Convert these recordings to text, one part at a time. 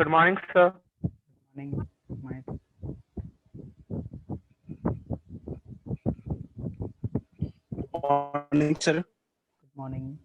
Good morning, sir. Morning, my Morning, sir. good morning.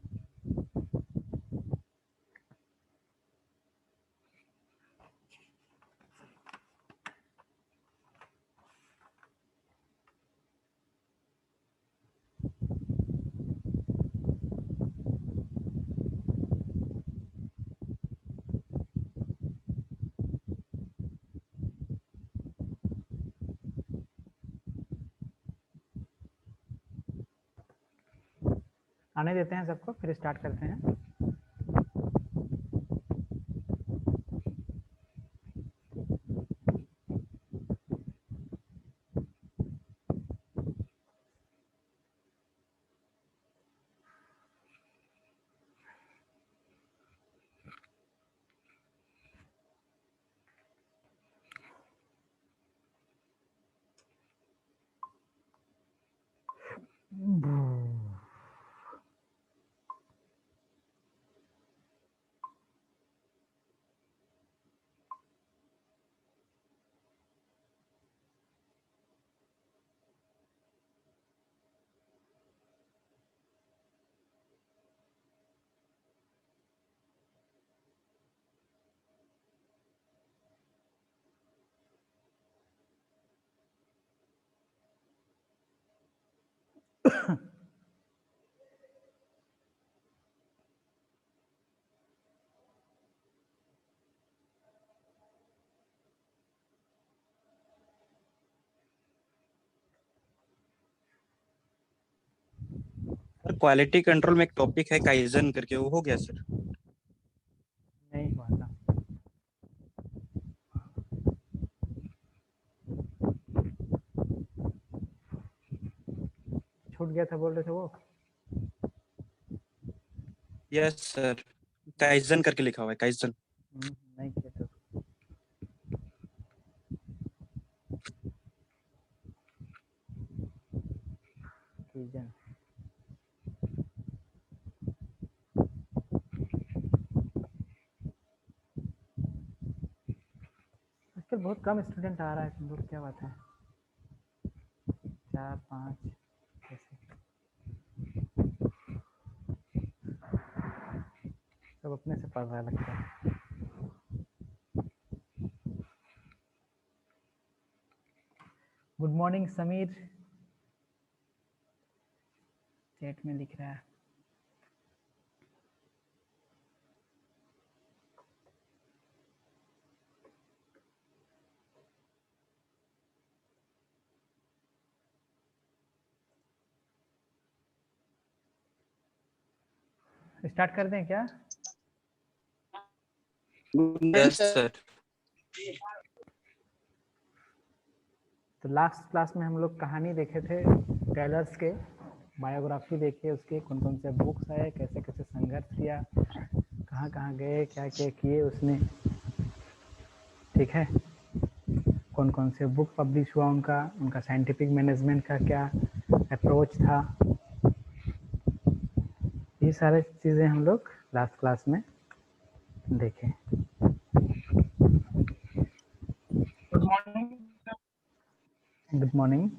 आने देते हैं सबको, फिर स्टार्ट करते हैं। सर क्वालिटी कंट्रोल में एक टॉपिक है काइजन करके, वो हो गया सर? नहीं हुआ था। छूट गया था बोल रहे थे वो। यस सर, काइजन करके लिखा हुआ है, काइजन। नहीं किया था। कीजन। आजकल बहुत कम स्टूडेंट आ रहा है, तुम लोग क्या बात है? 4-5 ऐसे सब अपने से पढ़ रहा है लगता है। गुड मॉर्निंग समीर, चैट में लिख रहा है। स्टार्ट कर दें क्या? Yes sir. तो लास्ट क्लास में हम लोग कहानी देखे थे टेलर्स के, बायोग्राफी देखे उसके, कौन कौन से बुक्स आए, कैसे कैसे संघर्ष किया, कहाँ कहाँ गए, क्या क्या किए उसने। ठीक है, कौन कौन से बुक पब्लिश हुआ उनका, उनका साइंटिफिक मैनेजमेंट का क्या अप्रोच था, ये सारे चीज़ें हम लोग लास्ट क्लास में देखें। Good morning. Good morning.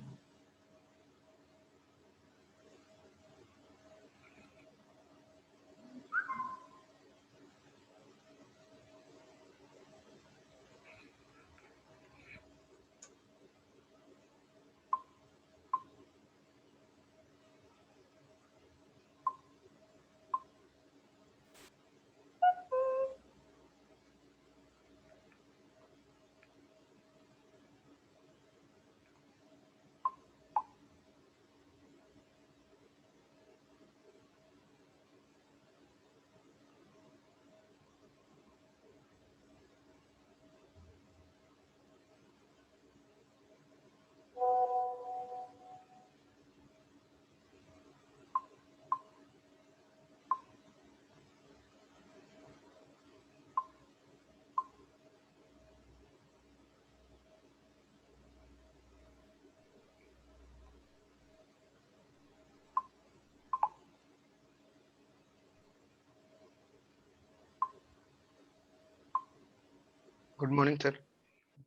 Good morning sir.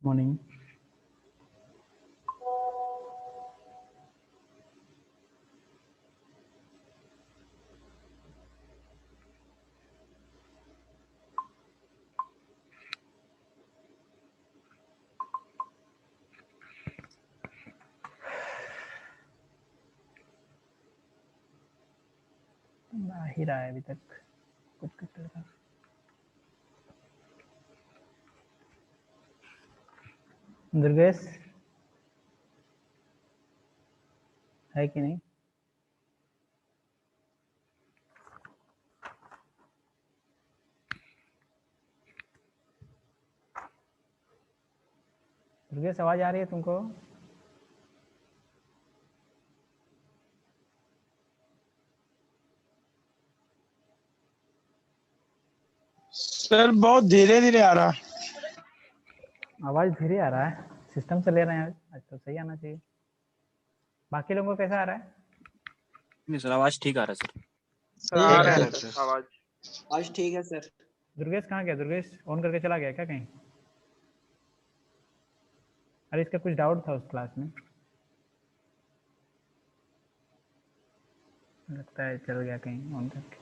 Morning. आ ही रहा है अभी तक कुछ करते रहा। दुर्गेश है कि नहीं? दुर्गेश आवाज आ रही है तुमको? सर बहुत धीरे धीरे आ रहा है। आवाज धीरे आ रहा है, सिस्टम से ले रहे हैं आज तो सही आना चाहिए। बाकी लोगों को कैसा आ रहा है? नहीं सर, आवाज ठीक आ रहा है सर। सर आ रहा है सर। सर आवाज। आज ठीक है सर। दुर्गेश कहाँ गया? दुर्गेश ऑन करके चला गया क्या कहीं? अरे इसका कुछ डाउट था उस क्लास में, लगता है चल गया कहीं ऑन करके।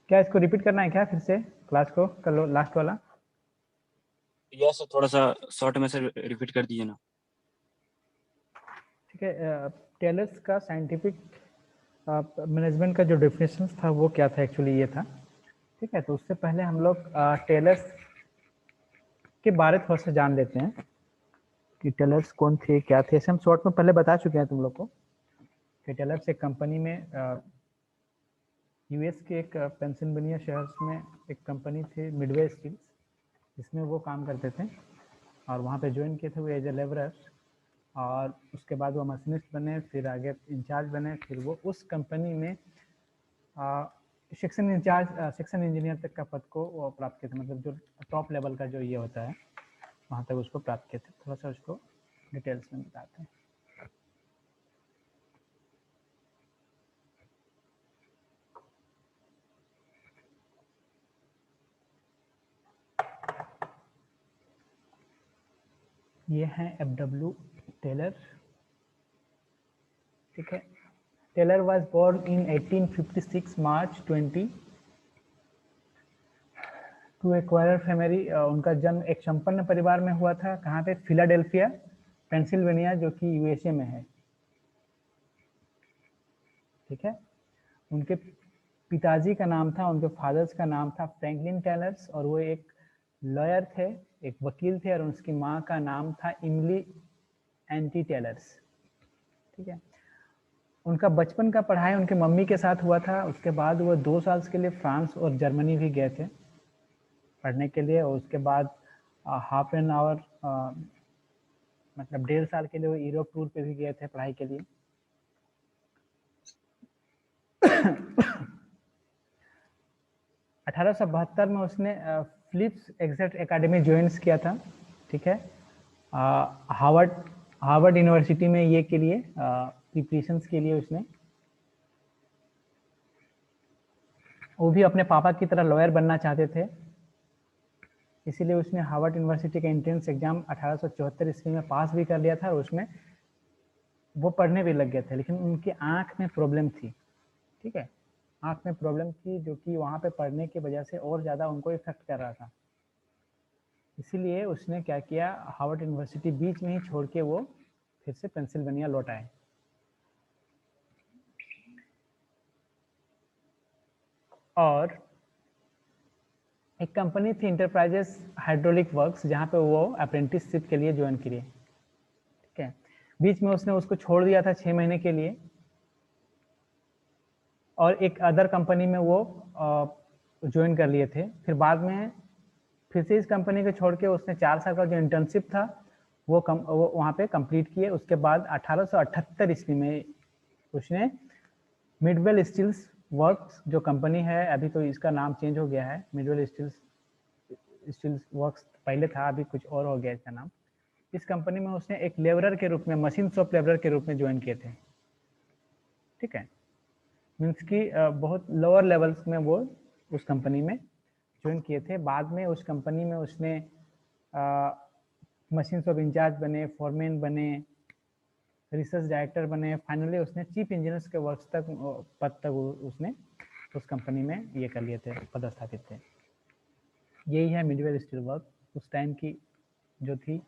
क्या इसको रिपीट करना है क्या फिर से क्लास को, कल लास्ट वाला? यस सर, थोड़ा सा शॉर्ट में से रिपीट कर दीजिए ना। ठीक है। टेलर्स का साइंटिफिक मैनेजमेंट का जो डेफिनेशन था वो क्या था, एक्चुअली ये था। ठीक है, तो उससे पहले हम लोग टेलर्स के बारे थोड़ा सा जान लेते हैं कि टेलर्स कौन थे, क्या थे। ऐसे हम शॉर्ट में पहले बता चुके हैं तुम लोग को कि टेलर्स एक कंपनी में यूएस के एक पेंसिल्वेनिया शहर में एक कंपनी थी मिडवे स्टील्स, जिसमें वो काम करते थे और वहाँ पे ज्वाइन किए थे वो एज ए लेबरर। और उसके बाद वो मशीनिस्ट बने, फिर आगे इंचार्ज बने, फिर वो उस कंपनी में सेक्शन इंचार्ज, सेक्शन इंजीनियर तक का पद को वो प्राप्त किए थे। मतलब जो टॉप लेवल का जो ये होता है वहाँ तक उसको प्राप्त किए थे। थोड़ा सा उसको डिटेल्स में बताते हैं। ये हैं FW टेलर। ठीक है, Taylor was born in 1856 March 20 to acquire family. उनका जन्म एक संपन्न परिवार में हुआ था। कहाँ पे? फिलाडेल्फिया, पेंसिल्वेनिया, जो कि यूएसए में है। ठीक है, उनके पिताजी का नाम था, उनके फादर्स का नाम था फ्रैंकलिन टेलर्स, और वो एक लॉयर थे, एक वकील थे, और उसकी माँ का नाम था इमली एंटी टेलर्स। ठीक है, उनका बचपन का पढ़ाई उनके मम्मी के साथ हुआ था। उसके बाद वो 2 साल के लिए फ्रांस और जर्मनी भी गए थे पढ़ने के लिए, और उसके बाद हाफ एन आवर मतलब 1.5 साल के लिए वो यूरोप टूर पे भी गए थे पढ़ाई के लिए। 1872 में उसने फिलिप्स एक्सेट एकेडमी ज्वाइन किया था। ठीक है, हार्वर्ड यूनिवर्सिटी में ये के लिए प्रिपरेशंस के लिए उसने, वो भी अपने पापा की तरह लॉयर बनना चाहते थे, इसीलिए उसने हार्वर्ड यूनिवर्सिटी का एंट्रेंस एग्जाम 1874 ईस्वी में पास भी कर लिया था, और उसमें वो पढ़ने भी लग गए थे। लेकिन उनकी आंख में प्रॉब्लम थी। ठीक है, आंख में प्रॉब्लम थी जो कि वहाँ पे पढ़ने की वजह से और ज़्यादा उनको इफेक्ट कर रहा था। इसीलिए उसने क्या किया, हार्वर्ड यूनिवर्सिटी बीच में ही छोड़ के वो फिर से पेंसिल्वेनिया लौट आए। और एक कंपनी थी इंटरप्राइजेस हाइड्रोलिक वर्क्स, जहाँ पे वो अप्रेंटिसशिप के लिए ज्वाइन किए। ठीक है, बीच में उसने उसको छोड़ दिया था 6 महीने के लिए, और एक अदर कंपनी में वो ज्वाइन कर लिए थे। फिर बाद में फिर से इस कंपनी को छोड़ के उसने 4 साल का जो इंटर्नशिप था वो वहाँ पे कंप्लीट किए। उसके बाद 1878 ईस्वी में उसने मिडवेल स्टील्स वर्क्स जो कंपनी है, अभी तो इसका नाम चेंज हो गया है, मिडवेल स्टील्स वर्क्स पहले था, अभी कुछ और हो गया इसका नाम। इस कंपनी में उसने एक लेबरर के रूप में, मशीन शॉप लेबरर के रूप में ज्वाइन किए थे। ठीक है, मीन्स कि बहुत लोअर लेवल्स में वो उस कंपनी में ज्वाइन किए थे। बाद में उस कंपनी में उसने मशीन शॉप इंचार्ज बने, फॉरमैन बने, रिसर्च डायरेक्टर बने, फाइनली उसने चीफ इंजीनियर के वर्क तक पद तक उसने उस कंपनी में ये कर लिए थे, पदस्थापित थे। यही है मिडवेल स्टील वर्क उस टाइम की जो थी।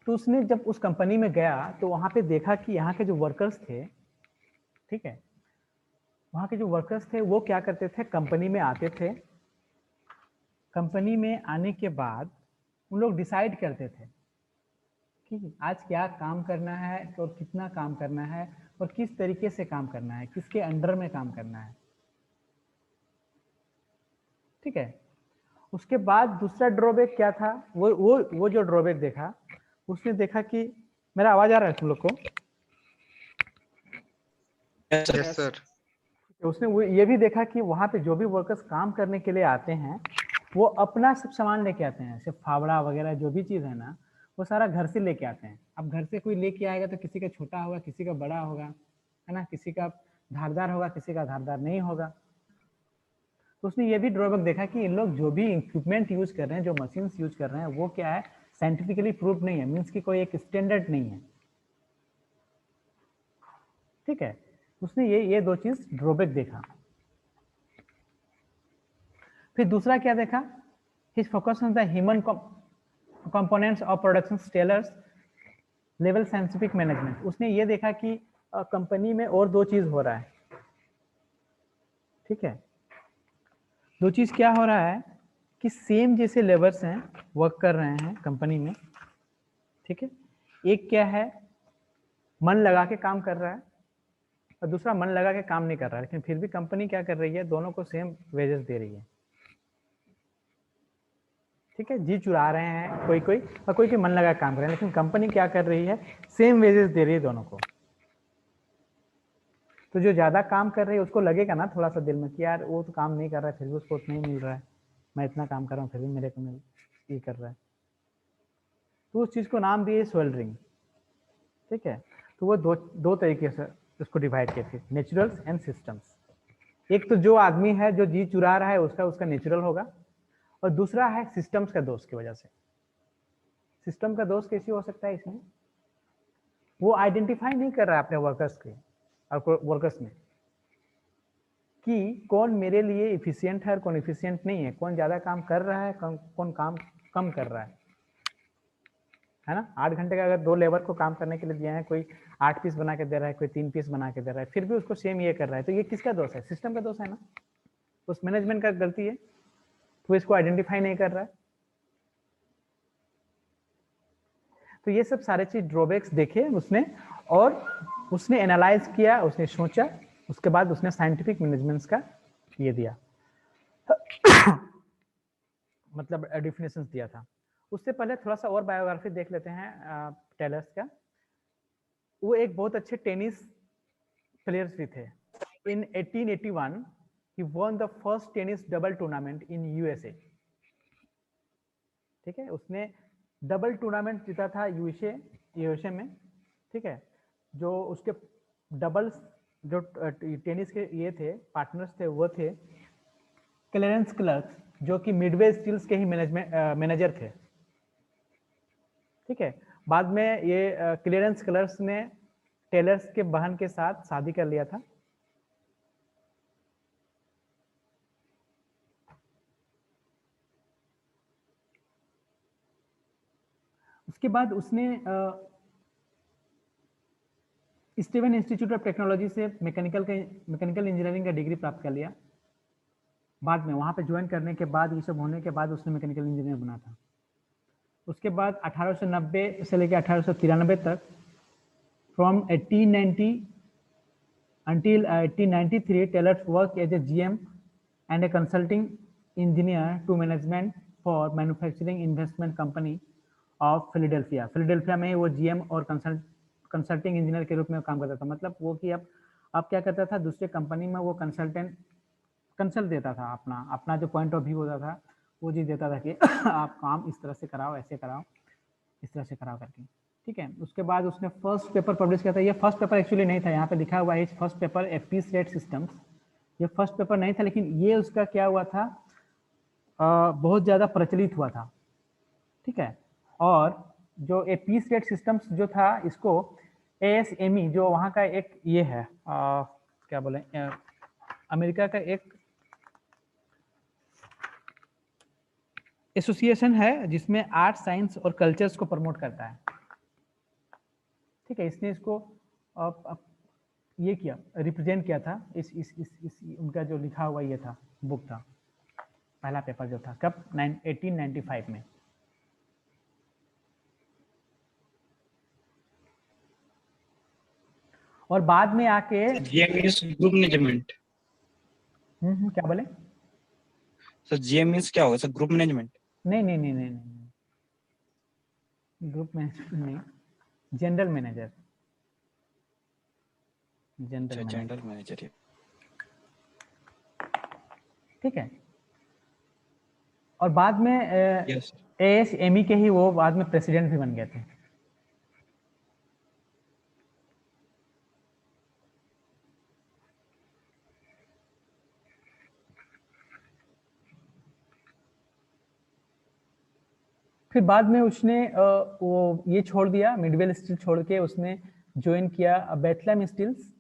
तो उसने जब उस कंपनी में गया तो वहां पे देखा कि यहाँ के जो वर्कर्स थे, ठीक है, वहाँ के जो वर्कर्स थे वो क्या करते थे, कंपनी में आते थे। कंपनी में आने के बाद उन लोग डिसाइड करते थे कि आज क्या काम करना है और कितना काम करना है और किस तरीके से काम करना है, किसके अंडर में काम करना है। ठीक है, उसके बाद दूसरा ड्रॉबैक क्या था, वो जो ड्रॉबैक देखा, उसने देखा कि मेरा आवाज आ रहा है तुम लोग को? Yes sir. उसने वो ये भी देखा कि वहाँ पे जो भी वर्कर्स काम करने के लिए आते हैं वो अपना सब सामान लेके आते हैं, सिर्फ फावड़ा वगैरह जो भी चीज़ है ना वो सारा घर से लेके आते हैं। अब घर से कोई लेके आएगा तो किसी का छोटा होगा, किसी का बड़ा होगा, है ना, किसी का धारदार होगा, किसी का धारदार नहीं होगा। तो उसने ये भी ड्रॉबैक देखा कि इन लोग जो भी इक्विपमेंट यूज कर रहे हैं, जो मशीन्स यूज कर रहे हैं, वो क्या है, साइंटिफिकली प्रूव नहीं है, मीन्स कि कोई एक स्टैंडर्ड नहीं है। ठीक है, उसने ये दो चीज ड्रॉबैक देखा। फिर दूसरा क्या देखा, his focus on the human components of production Taylor's level scientific management. उसने ये देखा कि कंपनी में और दो चीज हो रहा है। ठीक है, दो चीज क्या हो रहा है कि सेम जैसे लेबर्स हैं, वर्क कर रहे हैं कंपनी में। ठीक है, एक क्या है, मन लगा के काम कर रहा है और दूसरा मन लगा के काम नहीं कर रहा है, लेकिन फिर भी कंपनी क्या कर रही है, दोनों को सेम वेजेस दे रही है। ठीक है, जी चुरा रहे हैं कोई कोई और कोई मन लगा काम कर रहे हैं, लेकिन कंपनी क्या कर रही है, सेम वेजेस दे रही है दोनों को। तो जो ज्यादा काम कर रही है उसको लगेगा ना थोड़ा सा दिल में कि यार वो तो काम नहीं कर रहा है फिर भी उसको उतना ही मिल रहा है, मैं इतना काम कर रहा हूँ फिर भी मेरे को ये कर रहा है। तो उस चीज को नाम दिए स्वेल्डरिंग। ठीक है, तो वो दो तरीके से उसको डिवाइड किए थे, नेचुरल्स एंड सिस्टम्स। एक तो जो आदमी है जो जी चुरा रहा है उसका नेचुरल होगा, और दूसरा है सिस्टम्स का दोष की वजह से। सिस्टम का दोष कैसे हो सकता है, इसमें वो आइडेंटिफाई नहीं कर रहा है अपने वर्कर्स के और वर्कर्स में कि कौन मेरे लिए इफिशिएंट है और कौन इफिशिएंट नहीं है, कौन ज्यादा काम कर रहा है, कौन काम कम कर रहा है ना। 8 घंटे का अगर 2 लेबर को काम करने के लिए दिया है, कोई 8 पीस बना के दे रहा है, कोई 3 पीस बना के दे रहा है, फिर भी उसको सेम ये कर रहा है, तो ये किसका दोष है, सिस्टम का दोष है ना, उस मैनेजमेंट का गलती है, तो इसको आइडेंटिफाई नहीं कर रहा है। तो ये सब सारे चीज ड्रॉबैक्स देखे उसने और उसने एनालाइज किया, उसने सोचा, उसके बाद उसने साइंटिफिक मैनेजमेंट का ये दिया मतलब डेफिनेशंस दिया था। उससे पहले थोड़ा सा और बायोग्राफी देख लेते हैं टेलर्स का। वो एक बहुत अच्छे टेनिस प्लेयर्स भी थे। इन 1881 he won the first tennis double tournament in USA। ठीक है, उसने डबल टूर्नामेंट जीता था यूएसए में। ठीक है, जो उसके डबल्स जो टेनिस के ये थे पार्टनर्स थे वो थे क्लेरेंस क्लर्क, जो कि मिडवे स्टील्स के ही मैनेजर थे। ठीक है, बाद में ये क्लेरेंस क्लर्क ने टेलर्स के बहन के साथ शादी कर लिया था। उसके बाद उसने स्टीवन इंस्टीट्यूट ऑफ टेक्नोलॉजी से मैकेनिकल इंजीनियरिंग का डिग्री प्राप्त कर लिया। बाद में वहां पे ज्वाइन करने के बाद, ये सब होने के बाद उसने मैकेनिकल इंजीनियर बना था। उसके बाद 1890 से लेकर 1893 तक, from 1890 until 1893 Taylor's work as a GM and a consulting engineer to management for manufacturing investment company of Philadelphia. Philadelphia में वो GM और कंसल्टिंग इंजीनियर के रूप में काम करता था। मतलब वो कि अब क्या करता था, दूसरे कंपनी में वो कंसल्ट देता था, अपना जो पॉइंट ऑफ व्यू होता था वो चीज़ देता था कि आप काम इस तरह से कराओ, ऐसे कराओ, इस तरह से कराओ करके। ठीक है, उसके बाद उसने फर्स्ट पेपर पब्लिश किया था। ये फर्स्ट पेपर एक्चुअली नहीं था, यहाँ पे लिखा हुआ है फर्स्ट पेपर एफपीस रेट सिस्टम्स। ये फर्स्ट पेपर नहीं था, लेकिन ये उसका क्या हुआ था, बहुत ज़्यादा प्रचलित हुआ था। ठीक है, और जो एपीस रेट सिस्टम्स जो था, इसको ASME जो वहाँ का एक ये है, क्या बोले, अमेरिका का एक एसोसिएशन है जिसमें आर्ट, साइंस और कल्चर्स को प्रमोट करता है। ठीक है, इसने इसको ये किया, रिप्रेजेंट किया था। इस उनका जो लिखा हुआ ये था, बुक था, पहला पेपर जो था, कब 1895 में। और बाद में आके GM मीन्स ग्रुप मैनेजमेंट। क्या बोले सर? GM मीन्स क्या होगा सर? Group management? नहीं, ग्रुप मैनेजमेंट नहीं, जनरल मैनेजर। General manager. ठीक है, और बाद में यस। ASME के ही वो बाद में प्रेसिडेंट भी बन गए थे। फिर बाद में उसने वो ये छोड़ दिया, मिडवेल स्टील छोड़ के उसने ज्वाइन किया Bethlehem steels,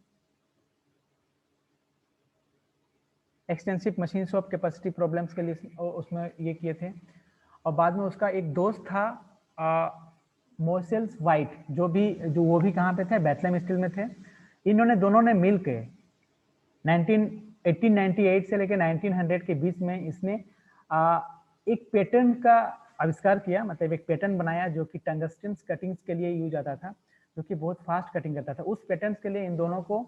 extensive machine shop capacity problems के लिए उसमें ये किए थे। और बाद में उसका एक दोस्त था मोसेल्स वाइट, जो वो भी कहाँ पे थे, बेथलेम स्टील में थे। इन्होंने दोनों ने मिल के 1898 से लेकर 1900 के बीच में इसने एक पैटर्न का आविष्कार किया, मतलब एक पैटर्न बनाया जो कि टंगस्टन कटिंग्स के लिए यूज आता था, जो कि बहुत फास्ट कटिंग करता था। उस पैटर्न के लिए इन दोनों को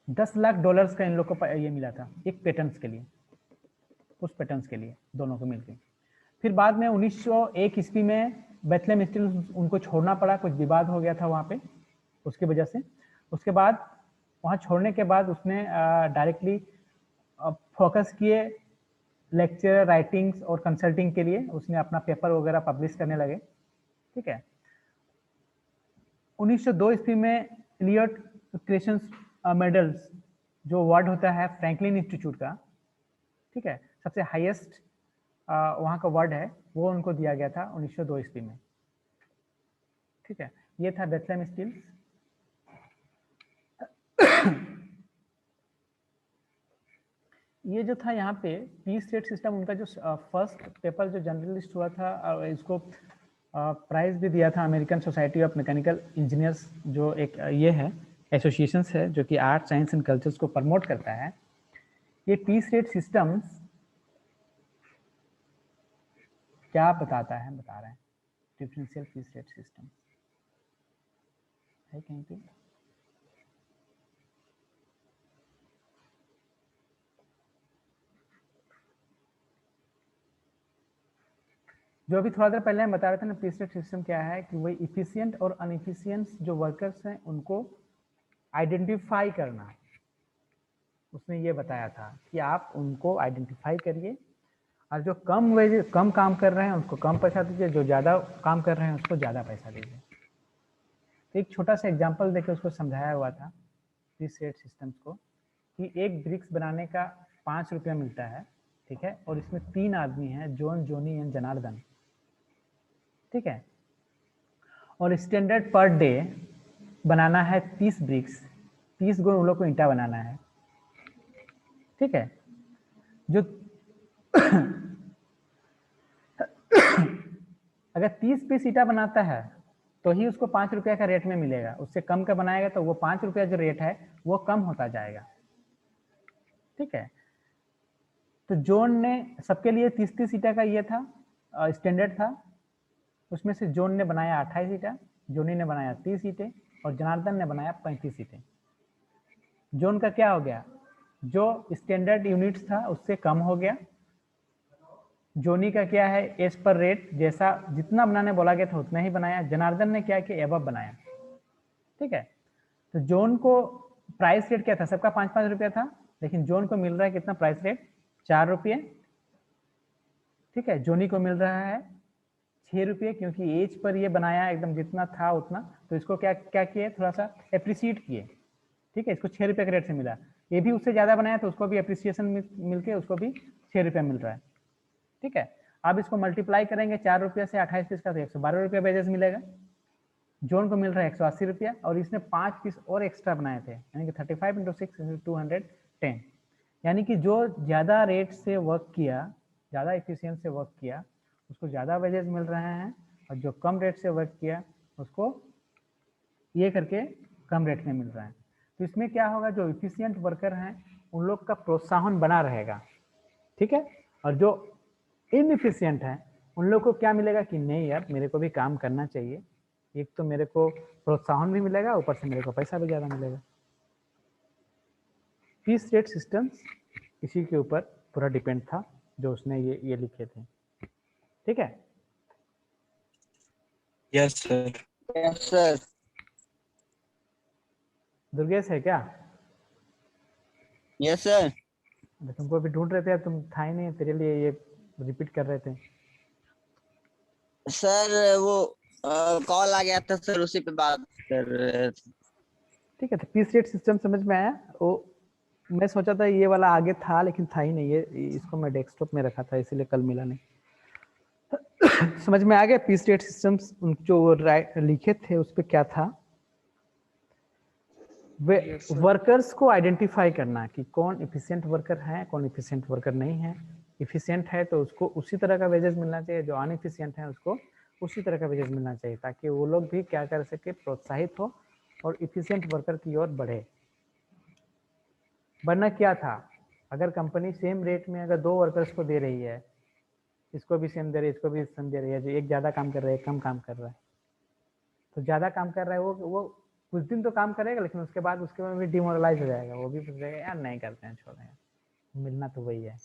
10 लाख डॉलर्स का इन लोग को ये मिला था एक पैटर्न्स के लिए, उस पैटर्न्स के लिए दोनों को मिलकर। फिर बाद में 1901 ईस्वी में बेथलेम स्टील उनको छोड़ना पड़ा, कुछ विवाद हो गया था वहाँ पे, उसकी वजह से। उसके बाद वहाँ छोड़ने के बाद उसने डायरेक्टली फोकस किए लेक्चर, राइटिंग्स और कंसल्टिंग के लिए। उसने अपना पेपर वगैरह पब्लिश करने लगे। ठीक है, 1902 ईस्वी में इलियट क्रिएशंस मेडल्स जो अवार्ड होता है फ्रैंकलिन इंस्टीट्यूट का, ठीक है, सबसे हाईएस्ट वहाँ का अवार्ड है, वो उनको दिया गया था 1902 ईस्वी में। ठीक है, ये था बेथलेम स्टील्स। ये जो था यहाँ पे पीस रेट सिस्टम, उनका जो फर्स्ट पेपर जो जर्नलिस्ट हुआ था, इसको प्राइज भी दिया था American society of mechanical engineers, जो एक ये है एसोसिएशन है जो कि आर्ट, साइंस एंड कल्चर्स को प्रमोट करता है। ये पीस रेट सिस्टम्स क्या बताता है, बता रहे हैं, डिफरेंशियल पीस रेट सिस्टम है कहीं पे? जो अभी थोड़ा देर पहले हम बता रहे थे ना, पीस रेट सिस्टम क्या है कि वही इफिशिएंट और अनइफिशिएंट जो वर्कर्स हैं उनको आइडेंटिफाई करना। उसने ये बताया था कि आप उनको आइडेंटिफाई करिए, और जो कम काम कर रहे हैं उसको कम पैसा दीजिए, जो ज़्यादा काम कर रहे हैं उसको ज़्यादा पैसा दीजिए। तो एक छोटा सा एग्जांपल देके उसको समझाया हुआ था पीस रेट सिस्टम्स को, कि एक ब्रिक्स बनाने का 5 रुपया मिलता है, ठीक है, और इसमें 3 आदमी हैं, जॉन, जॉनी एंड जनार्दन, ठीक है, और स्टैंडर्ड पर डे बनाना है 30 ब्रिक्स, 30 गुण उन लोग को ईंटा बनाना है। ठीक है, जो अगर 30 पीस ईंटा बनाता है तो ही उसको 5 रुपया का रेट में मिलेगा, उससे कम का बनाएगा तो वो 5 रुपया जो रेट है वो कम होता जाएगा। ठीक है, तो जॉन ने सबके लिए 30-30 ईंटा का ये था, स्टैंडर्ड था, उसमें से जॉन ने बनाया 28 ईंटा, जोनी ने बनाया 30 ईंटे और जनार्दन ने बनाया 35 ईंटे। जॉन का क्या हो गया, जो स्टैंडर्ड यूनिट्स था उससे कम हो गया, जोनी का क्या है, एज पर रेट, जैसा जितना बनाने बोला गया था उतना ही बनाया। जनार्दन ने क्या किया, एबव बनाया। ठीक है, तो जोन को प्राइस रेट क्या था, सबका 5-5 रुपया था, लेकिन जोन को मिल रहा है कितना प्राइस रेट, 4 रुपये। ठीक है, जोनी को मिल रहा है 6 रुपये, क्योंकि एज पर ये बनाया एकदम जितना था उतना, तो इसको क्या क्या किए, थोड़ा सा एप्रिसिएट किए। ठीक है, इसको 6 रुपये के रेट से मिला। ये भी उससे ज्यादा बनाया तो उसको भी एप्रिसिएशन मिल के उसको भी 6 रुपया मिल रहा है। ठीक है, अब इसको मल्टीप्लाई करेंगे 4 रुपये से 28 पीस का, तो 112 रुपया वेजेस मिलेगा। जोन को मिल रहा है 180 रुपया, और इसने 5 पीस और एक्स्ट्रा बनाए थे, यानी कि 35 × 6 = 210। यानी कि जो ज़्यादा रेट से वर्क किया, ज़्यादा एफिशिएंट से वर्क किया, उसको ज़्यादा वेजेस मिल रहे हैं, और जो कम रेट से वर्क किया उसको ये करके कम रेट में मिल रहा है। तो इसमें क्या होगा, जो एफिशिएंट वर्कर हैं उन लोग का प्रोत्साहन बना रहेगा। ठीक है, और जो इनएफिशिएंट है उन लोग को क्या मिलेगा कि नहीं यार मेरे को भी काम करना चाहिए, एक तो मेरे को प्रोत्साहन भी मिलेगा, ऊपर से मेरे को पैसा भी ज़्यादा मिलेगा। पीस रेट सिस्टम्स इसी के ऊपर पूरा डिपेंड था जो उसने ये लिखे थे। ठीक है, yes sir. Yes sir. Durgesh है क्या? Yes sir. तुमको भी ढूंढ रहे थे, तुम था ही नहीं, तेरे लिए ये रिपीट कर रहे थे। सर वो कॉल आ गया था सर, उसी पे बात कर रहे थे। ठीक है, तो पीस रेट सिस्टम समझ में आया? वो मैं सोचा था ये वाला आगे था लेकिन था ही नहीं, ये इसको मैं डेस्कटॉप में रखा था इसीलिए कल मिला नहीं। समझ में आ गया पीस रेट सिस्टम्स जो लिखे थे उस पर क्या था, वे वर्कर्स को आइडेंटिफाई करना कि कौन इफिशिएंट वर्कर है, कौन इफिशिएंट वर्कर नहीं है। इफिशिएंट है तो उसको उसी तरह का वेजेस मिलना चाहिए, जो अनइफिशिएंट है उसको उसी तरह का वेजेस मिलना चाहिए, ताकि वो लोग भी क्या कर सके, प्रोत्साहित हो और इफिशिएंट वर्कर की ओर बढ़े। वरना क्या था, अगर कंपनी सेम रेट में अगर 2 वर्कर्स को दे रही है, इसको भी सेम दे रही है, इसको भी सेम दे रही है, जो एक ज़्यादा काम कर रहा है एक कम काम कर रहा है, तो ज़्यादा काम कर रहा है वो कुछ दिन तो काम करेगा, लेकिन उसके बाद उसके बाद भी डिमोरलाइज हो जाएगा, वो भी सोचेगा यार नहीं करते हैं, छोड़ें यार, मिलना तो वही है।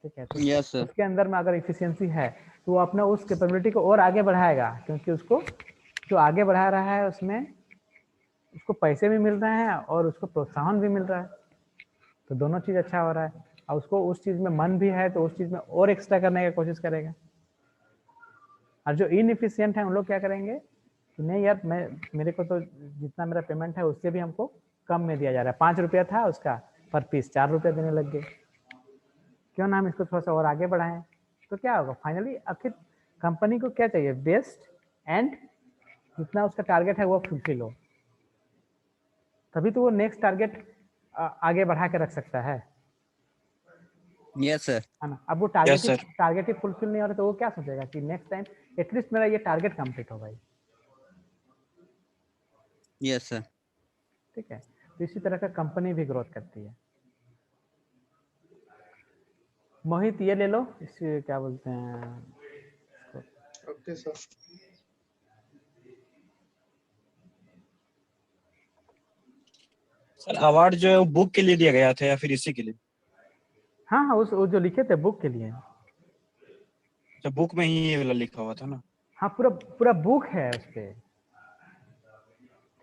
ठीक है, तो यस सर। उसके अंदर में अगर इफिशियंसी है तो वो अपना उस कैपेबिलिटी को और आगे बढ़ाएगा, क्योंकि उसको जो आगे बढ़ा रहा है उसमें उसको पैसे भी मिल रहे हैं और उसको प्रोत्साहन भी मिल रहा है, तो दोनों चीज़ अच्छा हो रहा है, और उसको उस चीज़ में मन भी है तो उस चीज़ में और एक्स्ट्रा करने की कोशिश करेगा। और जो इनएफिशिएंट है उन लोग क्या करेंगे कि नहीं यार मेरे को तो जितना मेरा पेमेंट है उससे भी हमको कम में दिया जा रहा है, 5 रुपया था उसका पर पीस 4 रुपया देने लग गए, क्यों ना हम इसको थोड़ा सा और आगे बढ़ाएं। तो क्या होगा फाइनली, आखिर कंपनी को क्या चाहिए, बेस्ट एंड जितना उसका टारगेट है वो फुलफिल हो, तभी तो वो नेक्स्ट टारगेट आगे बढ़ा के रख सकता है यस सर। है ना। अब वो Yes, sir. टारगेट ही फुलफिल नहीं हो रहा तो वो क्या सोचेगा कि नेक्स्ट टाइम एटलीस्ट मेरा ये टारगेट कंप्लीट हो भाई। Yes sir. ठीक है, तो इसी तरह का कंपनी भी ग्रोथ करती है। मोहित ये ले लो, इसे क्या बोलते हैं, ओके सर। सर अवार्ड जो है वो बुक के लिए दिया गया था या फिर इसी के लिए? हाँ हाँ उस वो जो लिखे थे बुक के लिए। तो बुक में ही ये वाला लिखा हुआ था ना? हाँ पूरा पूरा बुक है उस पे।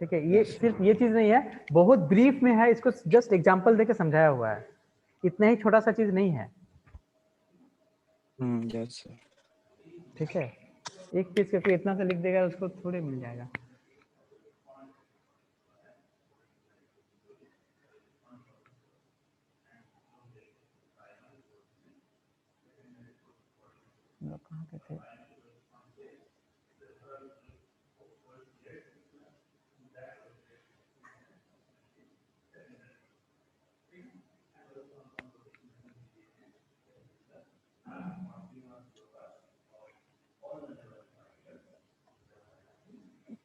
ठीक है, ये सिर्फ ये चीज नहीं है, बहुत ब्रीफ में है, इसको जस्ट एग्जांपल देके समझाया हुआ है, इतना ही छोटा सा चीज नहीं है। Yes sir. ठीक है, एक पेज का कोई इतना सा लिख देगा उसको थोड़े मिल जाएगा। कहाँ पे थे?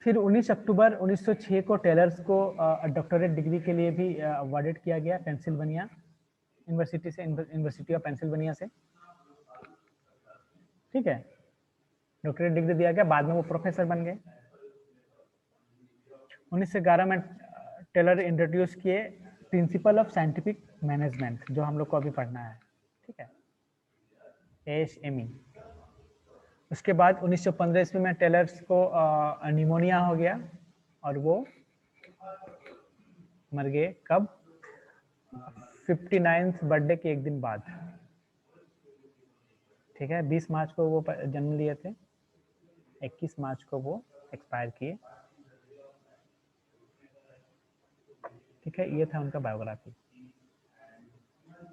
फिर 19 अक्टूबर 1906 को टेलर्स को डॉक्टरेट डिग्री के लिए भी अवार्डेड किया गया पेंसिल्वेनिया यूनिवर्सिटी से, यूनिवर्सिटी ऑफ पेंसिल्वेनिया से। ठीक है, डॉक्टरेट डिग्री दिया गया, बाद में वो प्रोफेसर बन गए। 1911 में टेलर इंट्रोड्यूस किए प्रिंसिपल ऑफ साइंटिफिक मैनेजमेंट, जो हम लोग को अभी पढ़ना है। ठीक है, ASME। उसके बाद 1915 ईस्वी में टेलर्स को निमोनिया हो गया और वो मर गए। कब? 59th बर्थडे के एक दिन बाद, ठीक है। 20 मार्च को वो जन्म लिए थे, 21 मार्च को वो एक्सपायर किए, ठीक है। ये था उनका बायोग्राफी।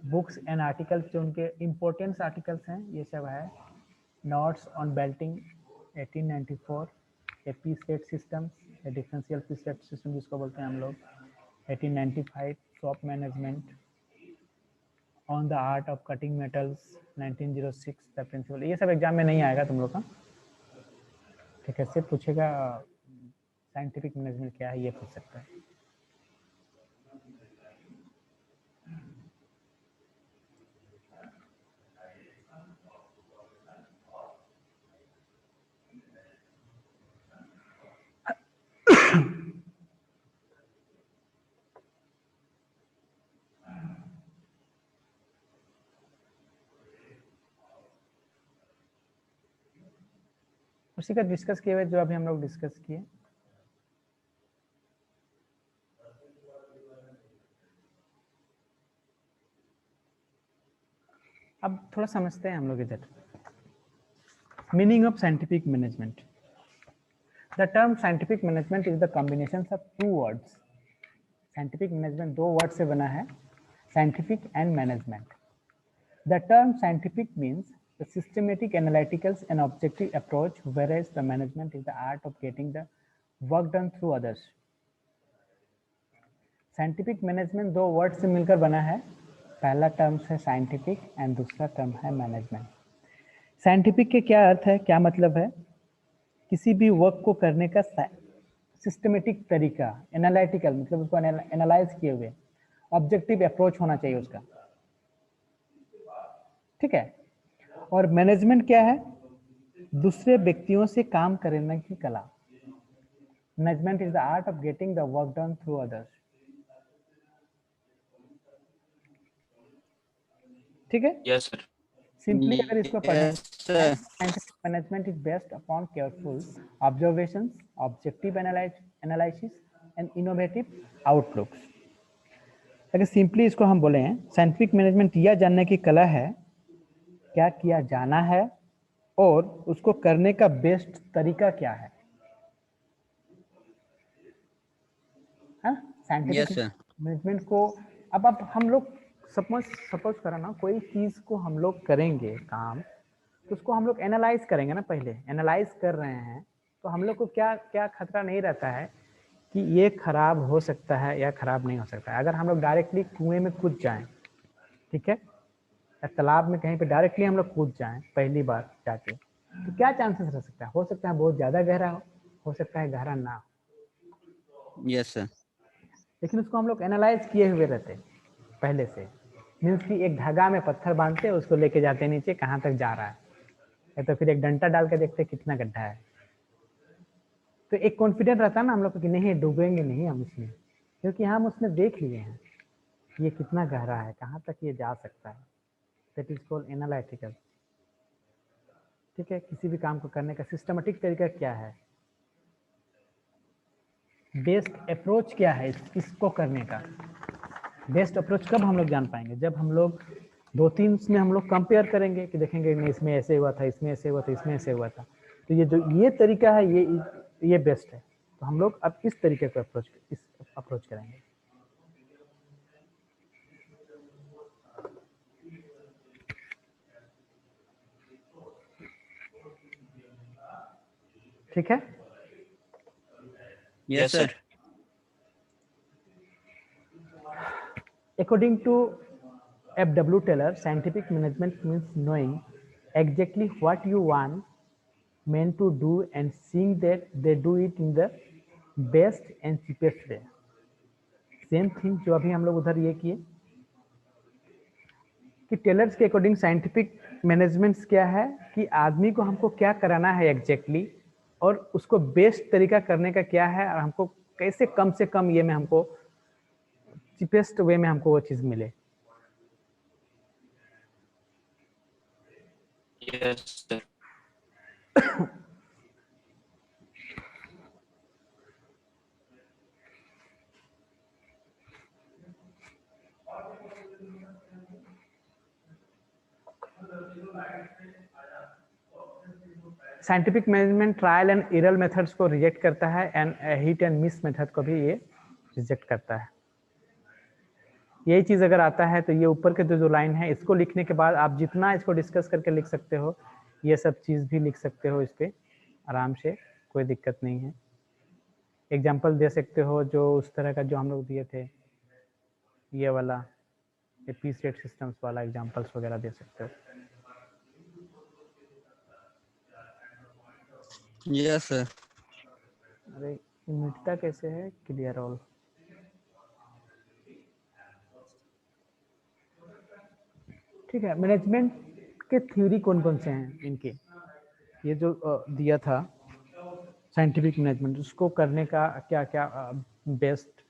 बुक्स एंड आर्टिकल्स जो उनके इम्पोर्टेंट आर्टिकल्स हैं ये सब है। Notes on belting 1894, a piece rate system, a differential piece rate system जिसको बोलते हैं हम लोग, 1895 shop management, on the art of cutting metals 1906 the principle. ये सब एग्जाम में नहीं आएगा तुम लोग का, ठीक है। सिर्फ पूछेगा साइंटिफिक मैनेजमेंट क्या है, ये पूछ सकता है। उसी का डिस्कस किए हुए जो अभी हम लोग डिस्कस किए। अब थोड़ा समझते हैं हम लोग इधर। Meaning of scientific management. The term scientific management is the combination of two words. Scientific management दो वर्ड से बना है, scientific and management. The term scientific means the systematic, analytical and objective approach, whereas the management is the art of getting the work done through others. Scientific management दो word से मिलकर बना है, पहला टर्म है साइंटिफिक एंड दूसरा term है management. Scientific के क्या अर्थ है, क्या मतलब है? किसी भी वर्क को करने का सिस्टमेटिक तरीका, एनालिटिकल मतलब उसको एनालाइज किए हुए, ऑब्जेक्टिव अप्रोच होना चाहिए उसका, ठीक है। और मैनेजमेंट क्या है? दूसरे व्यक्तियों से काम करने की कला। Management is the art of getting the work done through others, ठीक है। Yes sir. सिंपली अगर इसको पढ़ें, scientific management is based upon careful observations, objective analysis and innovative outlooks. अगर सिंपली इसको हम बोले हैं, साइंटिफिक मैनेजमेंट यह जानने की कला है क्या किया जाना है और उसको करने का बेस्ट तरीका क्या है। साइंटिफिक मैनेजमेंट को अब हम लोग सपोज करो ना, कोई चीज को हम लोग करेंगे काम, तो उसको हम लोग एनालाइज करेंगे ना, पहले एनालाइज कर रहे हैं तो हम लोग को क्या क्या खतरा नहीं रहता है कि ये खराब हो सकता है या खराब नहीं हो सकता है। अगर हम लोग डायरेक्टली कुएं में कूद जाएं, ठीक है, या तालाब में कहीं पे डायरेक्टली हम लोग कूद जाएं पहली बार जाके, तो क्या चांसेस रह सकता है? हो सकता है बहुत ज्यादा गहरा हो सकता है गहरा ना हो। Yes sir. लेकिन उसको हम लोग एनालाइज किए हुए रहते पहले से, मीन्स कि एक धागा में पत्थर बांधते, उसको लेके जाते नीचे कहाँ तक जा रहा है, या तो फिर एक डंटा डाल के देखते कितना गड्ढा है। तो एक कॉन्फिडेंट रहता है ना हम लोग को कि नहीं डूबेंगे नहीं हम इसमें, क्योंकि हम उसमें देख लिए हैं ये कितना गहरा है, कहाँ तक ये जा सकता है। दैट इज कॉल्ड एनालिटिकल, ठीक है। किसी भी काम को करने का सिस्टमेटिक तरीका क्या है, बेस्ट अप्रोच क्या है इसको करने का। बेस्ट अप्रोच कब हम लोग जान पाएंगे? जब हम लोग दो तीन में हम लोग कंपेयर करेंगे कि देखेंगे नहीं इसमें ऐसे हुआ था, इसमें ऐसे हुआ था, इसमें ऐसे हुआ था, तो ये जो ये तरीका है ये बेस्ट है, तो हम लोग अब इस तरीके को अप्रोच करेंगे। ठीक है। Yes sir. According to F.W. Taylor, scientific management means knowing exactly what you want men to do and seeing that they do it in the best and cheapest way. Same thing जो अभी हम लोग उधर ये किए कि tailors के according scientific management क्या है कि आदमी को हमको क्या कराना है एग्जैक्टली और उसको बेस्ट तरीका करने का क्या है और हमको कैसे कम से कम ये में हमको चीपेस्ट वे में हमको वो चीज मिले। Yes sir. Scientific management trial and error methods को रिजेक्ट करता है and hit and miss method को भी ये रिजेक्ट करता है। यही चीज अगर आता है तो ये ऊपर के जो लाइन है इसको लिखने के बाद आप जितना इसको डिस्कस करके लिख सकते हो ये सब चीज भी लिख सकते हो इस पे आराम से, कोई दिक्कत नहीं है। एग्जाम्पल दे सकते हो जो उस तरह का जो हम लोग दिए थे, ये वाला पी सेट सिस्टम्स वाला एग्जाम्पल्स वगैरह दे सकते हो। Yes sir. अरे मिटता कैसे है? Clear all. ठीक है, मैनेजमेंट के थ्योरी कौन कौन से हैं इनके, ये जो दिया था साइंटिफिक मैनेजमेंट, उसको करने का क्या क्या बेस्ट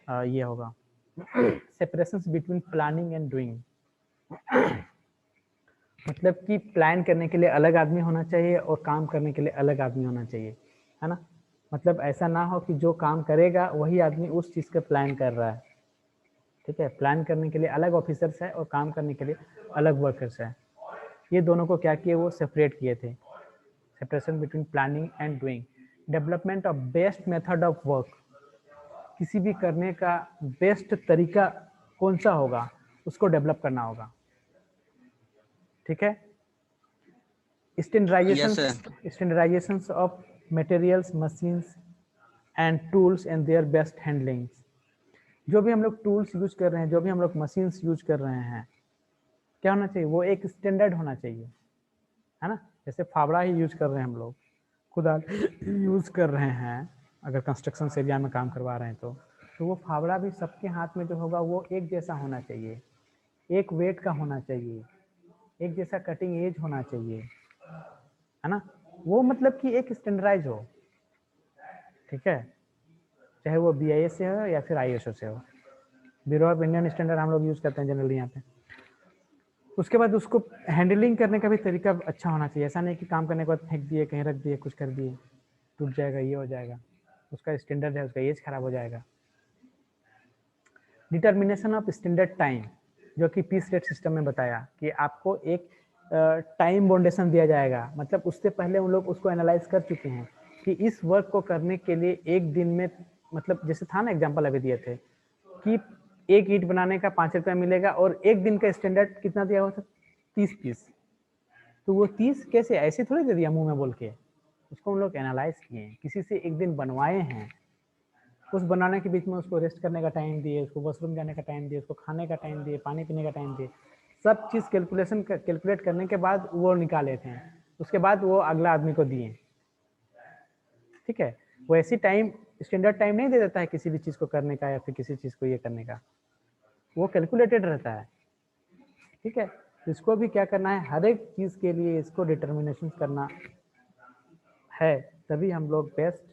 ये होगा। Separation between planning and doing, मतलब कि प्लान करने के लिए अलग आदमी होना चाहिए और काम करने के लिए अलग आदमी होना चाहिए, है ना। मतलब ऐसा ना हो कि जो काम करेगा वही आदमी उस चीज़ का प्लान कर रहा है। ठीक है, प्लान करने के लिए अलग ऑफिसर्स है और काम करने के लिए अलग वर्कर्स है। ये दोनों को क्या किए, वो सेपरेट किए थे। Separation between planning and doing. Development of best method of work, किसी भी करने का बेस्ट तरीका कौन सा होगा उसको डेवलप करना होगा। ठीक है। Standardisation of materials, machines and tools and their best handling. जो भी हम लोग टूल्स यूज कर रहे हैं, जो भी हम लोग मशीन्स यूज कर रहे हैं, क्या होना चाहिए, वो एक स्टैंडर्ड होना चाहिए, है ना। जैसे फावड़ा ही यूज कर रहे हैं हम लोग, कुदाल यूज कर रहे हैं, अगर कंस्ट्रक्शन एरिया में काम करवा रहे हैं तो वो फावड़ा भी सबके हाथ में जो होगा वो एक जैसा होना चाहिए, एक वेट का होना चाहिए, एक जैसा कटिंग एज होना चाहिए, है ना। वो मतलब कि एक स्टैंडर्डाइज हो। ठीक है, चाहे वो BIS से हो या फिर ISO से हो, ब्यूरो ऑफ इंडियन स्टैंडर्ड हम लोग यूज करते हैं जनरली यहाँ पे। उसके बाद उसको हैंडलिंग करने का भी तरीका अच्छा होना चाहिए। ऐसा नहीं कि काम करने के बाद फेंक दिए, कहीं रख दिए, कुछ कर दिए, टूट जाएगा, ये हो जाएगा, उसका स्टैंडर्ड है, उसका एज खराब हो जाएगा। डिटर्मिनेशन ऑफ स्टैंडर्ड टाइम, जो कि पीस रेट सिस्टम में बताया कि आपको एक टाइम बाउंडेशन दिया जाएगा, मतलब उससे पहले उन लोग उसको एनालाइज कर चुके हैं कि इस वर्क को करने के लिए एक दिन में, मतलब जैसे था ना एग्जांपल अभी दिए थे कि एक ईंट बनाने का 5 रुपया मिलेगा और एक दिन का स्टैंडर्ड कितना दिया हुआ था, 30 पीस। तो वो 30 कैसे ऐसे थोड़ी दे दिया मुंह में बोल के, उसको हम लोग एनालाइज किए, किसी से एक दिन बनवाए हैं, उस बनाने के बीच में उसको रेस्ट करने का टाइम दिए, उसको वॉशरूम जाने का टाइम दिए, उसको खाने का टाइम दिए, पानी पीने का टाइम दिए, सब चीज़ कैलकुलेट करने के बाद वो निकाले थे। उसके बाद वो अगला आदमी को दिए। ठीक है, वो ऐसी टाइम स्टैंडर्ड टाइम नहीं दे देता है किसी भी चीज़ को करने का या फिर किसी चीज़ को ये करने का, वो कैलकुलेटेड रहता है। ठीक है, इसको भी क्या करना है, हर एक चीज़ के लिए इसको डिटर्मिनेशन करना है, तभी हम लोग बेस्ट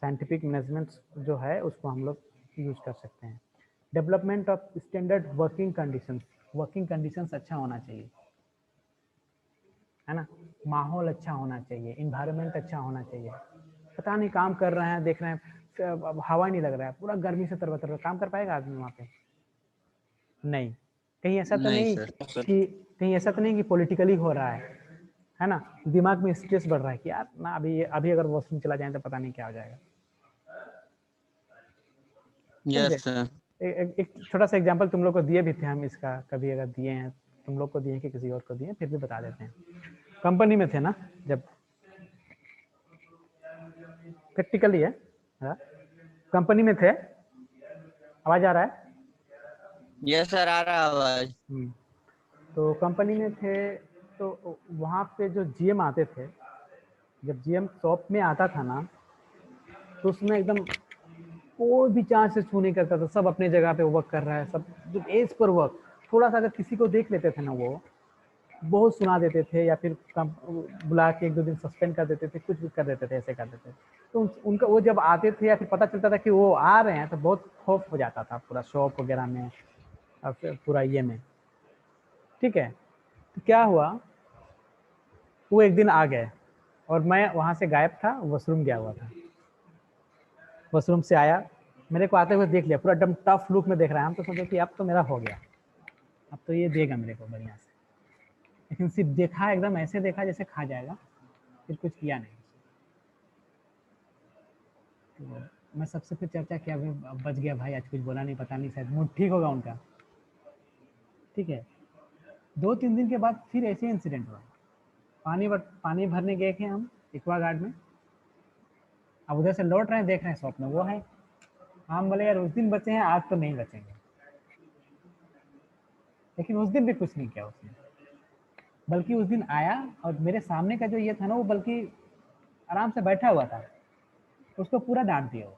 साइंटिफिक मैनेजमेंट जो है उसको हम लोग यूज कर सकते हैं। Development of standard working conditions, working conditions अच्छा होना चाहिए, है ना। माहौल अच्छा होना चाहिए, इन्वायरमेंट अच्छा होना चाहिए। पता नहीं काम कर रहे हैं, देख रहे हैं हवा नहीं लग रहा है, पूरा गर्मी से तरबतर, काम कर पाएगा आदमी वहाँ पे? नहीं। कहीं ऐसा तो नहीं कि कहीं ऐसा तो नहीं कि पॉलिटिकली हो रहा है ना, दिमाग में स्ट्रेस बढ़ रहा है कि यार ना अभी अगर वॉशरूम चला जाए तो पता नहीं क्या हो जाएगा। Yes sir. एक छोटा सा एग्जांपल तुम लोग को दिए भी थे हम इसका, कभी अगर दिए हैं तुम लोग को दिए कि किसी और को दिए, फिर भी बता देते हैं। कंपनी में थे ना, जब प्रैक्टिकली है, कंपनी में थे, आवाज आ रहा है? यस सर, आ रहा आवाज। तो कंपनी में थे, तो वहाँ पे जो GM आते थे, जब GM शॉप में आता था ना, तो उसमें एकदम कोई भी चांस से छू नहीं करता था, सब अपने जगह पे वर्क कर रहा है, सब जो एज पर वर्क। थोड़ा सा अगर किसी को देख लेते थे ना, वो बहुत सुना देते थे या फिर बुला के 1-2 दिन सस्पेंड कर देते थे, कुछ भी कर देते थे, ऐसे कर देते थे। तो उनका वो जब आते थे या फिर पता चलता था कि वो आ रहे हैं, तो बहुत खौफ हो जाता था पूरा शॉप वगैरह में और पूरा ये में। ठीक है, तो क्या हुआ वो एक दिन आ गए और मैं वहाँ से गायब था, वॉशरूम गया हुआ था। वॉशरूम से आया, मेरे को आते हुए देख लिया, पूरा एकदम टफ लुक में देख रहा है। हम तो सोचे कि अब तो मेरा हो गया, अब तो ये देगा मेरे को बढ़िया से, लेकिन सिर्फ देखा, एकदम ऐसे देखा जैसे खा जाएगा, फिर कुछ किया नहीं। तो मैं सबसे फिर चर्चा किया, अब बच गया भाई, आज कुछ बोला नहीं, पता नहीं शायद मूड ठीक होगा उनका। ठीक है, 2-3 दिन के बाद फिर ऐसे इंसिडेंट हुआ। पानी भरने गए थे हम एक्वा गार्ड में, अब उधर से लौट रहे हैं, देख रहे हैं शॉप में वो है। हम बोले यार उस दिन बचे हैं, आज तो नहीं बचेंगे। लेकिन उस दिन भी कुछ नहीं किया उसने, बल्कि उस दिन आया और मेरे सामने का जो ये था ना, वो बल्कि आराम से बैठा हुआ था, उसको पूरा डांट दिया, वो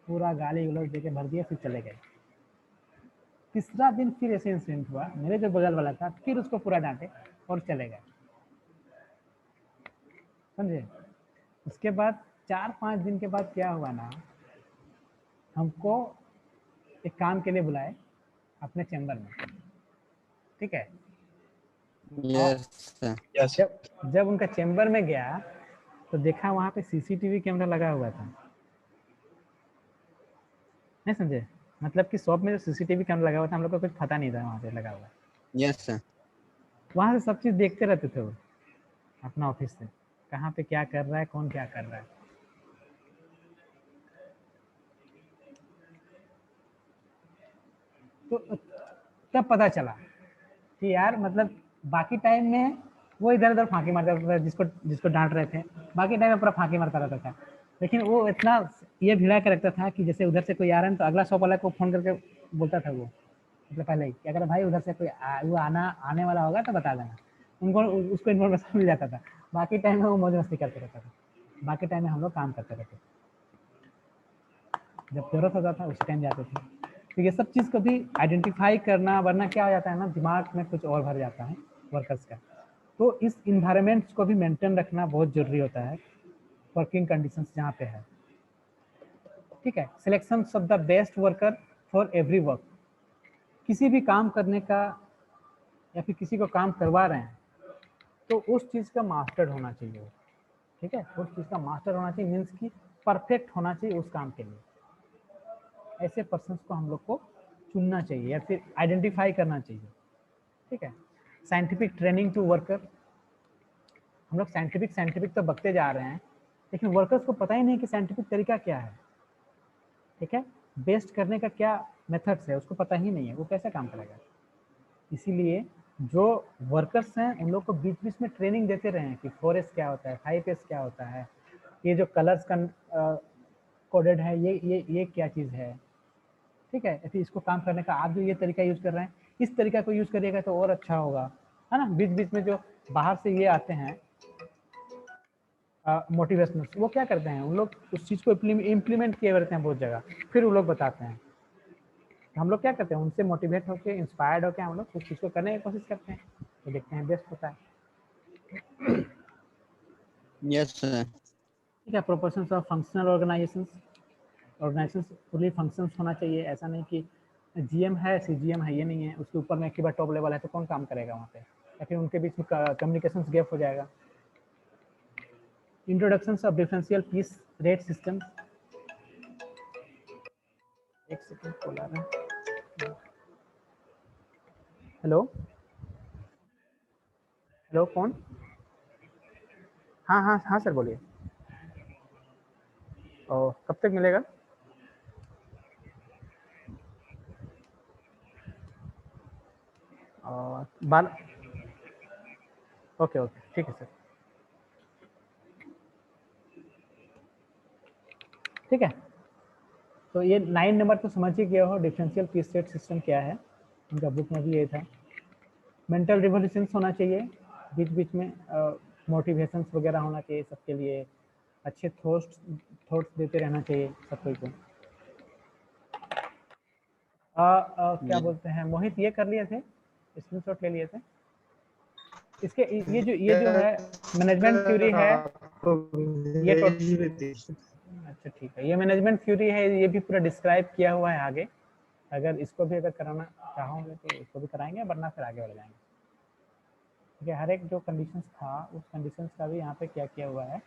पूरा गाली गलौज देके भर दिया, फिर चले गए। तीसरा दिन फिर ऐसे इंसिडेंट हुआ, मेरे जो बगल वाला था फिर उसको पूरा डांटे और चले गए, समझे। उसके बाद 4-5 दिन के बाद क्या हुआ ना, हमको एक काम के लिए बुलाए अपने चैम्बर में, ठीक है। यस यस जब उनका चैम्बर में गया तो देखा वहाँ पे सीसीटीवी कैमरा लगा हुआ था, नहीं समझे, मतलब कि शॉप में जो सीसीटीवी कैमरा लगा हुआ था, हम लोग को कुछ पता नहीं था वहाँ पे लगा हुआ। Yes sir. वहाँ से सब चीज़ देखते रहते थे वो अपना ऑफिस से, कहाँ पे क्या कर रहा है, कौन क्या कर रहा है। तो तब पता चला कि यार मतलब बाकी टाइम में वो इधर उधर फांकी मारता रहता था, जिसको डांट रहे थे, बाकी टाइम में पूरा फांकी मारता रहता था। लेकिन वो इतना ये भिड़ा के रखता था कि जैसे उधर से कोई आ रहा है तो अगला शॉप वाला को फोन करके बोलता था वो, मतलब पहले ही कि अगर भाई उधर से कोई वो आने वाला होगा तो बता देना, उनको उसको इन्फॉर्मेशन मिल जाता था। बाकी टाइम में वो मौज मस्ती करते रहता था, बाकी टाइम में हम लोग काम करते रहते थे, जब जरूरत होता था उसी टाइम जाते थे। तो ये सब चीज़ को भी आइडेंटिफाई करना, वरना क्या हो जाता है ना, दिमाग में कुछ और भर जाता है वर्कर्स का। तो इस इन्वायरमेंट्स को भी मेंटेन रखना बहुत जरूरी होता है, वर्किंग कंडीशंस जहाँ पे है, ठीक है। Selection of the best worker for every work, किसी भी काम करने का या फिर किसी को काम करवा रहे हैं तो उस चीज़ का मास्टर होना चाहिए, ठीक है, उस चीज़ का मास्टर होना चाहिए, मीन्स कि परफेक्ट होना चाहिए उस काम के लिए। ऐसे पर्सन्स को हम लोग को चुनना चाहिए या फिर आइडेंटिफाई करना चाहिए, ठीक है। साइंटिफिक ट्रेनिंग टू वर्कर, हम लोग साइंटिफिक तो बकते जा रहे हैं, लेकिन वर्कर्स को पता ही नहीं कि साइंटिफिक तरीका क्या है, ठीक है, बेस्ट करने का क्या मेथड्स है उसको पता ही नहीं है, वो कैसे काम करेगा। इसीलिए जो वर्कर्स हैं उन लोग को बीच बीच में ट्रेनिंग देते रहे कि 4S क्या होता है, 5S क्या होता है, ये जो कलर्स का कोडेड है ये क्या चीज़ है, ठीक है। फिर इसको काम करने का आप जो ये तरीका यूज़ कर रहे हैं, इस तरीका को यूज़ करिएगा तो और अच्छा होगा, है ना। बीच बीच में जो बाहर से ये आते हैं मोटिवेशनल, वो क्या करते हैं, उन लोग उस चीज़ को इम्प्लीमेंट किए रहते हैं बहुत जगह, फिर वो लोग बताते हैं। तो हम लोग क्या करते हैं, उनसे मोटिवेट होकर, इंस्पायर्ड होकर हम लोग उस चीज़ को करने की कोशिश करते हैं, तो देखते हैं बेस्ट होता है। Yes sir. ठीक है, proportions of functional organisations fully functions होना चाहिए। ऐसा नहीं कि GM है CGM है ये नहीं है, उसके ऊपर में एक टॉप लेवल है तो कौन काम करेगा वहाँ पे, या फिर उनके बीच में कम्युनिकेशन गैप हो जाएगा। Introduction of differential piece rate system, एक सेकंड खोला है। हेलो हेलो कौन, हाँ हाँ हाँ सर बोलिए। और कब तक मिलेगा? और ओके ओके ठीक है सर, ठीक है। तो ये 9 नंबर तो समझ ही गया हो, डिफरेंशियल पीस रेट सिस्टम क्या है, उनका बुक में भी ये था। मेंटल रिवोल्यूशंस होना चाहिए, बीच बीच में मोटिवेशंस वगैरह होना चाहिए सबके लिए, अच्छे थॉट्स देते रहना चाहिए सब कोई को। क्या बोलते हैं मोहित, ये कर लिए थे, स्क्रीनशॉट ले लिए थे इसके, ये जो है मैनेजमेंट थ्योरी है ये अच्छा ठीक है, ये मैनेजमेंट थ्योरी है, ये भी पूरा डिस्क्राइब किया हुआ है आगे। अगर इसको भी अगर कराना चाहोगे तो इसको भी कराएंगे, वरना फिर आगे बढ़ जाएंगे। ठीक है, हर एक जो कंडीशंस था उस कंडीशंस का भी यहाँ पे क्या किया हुआ है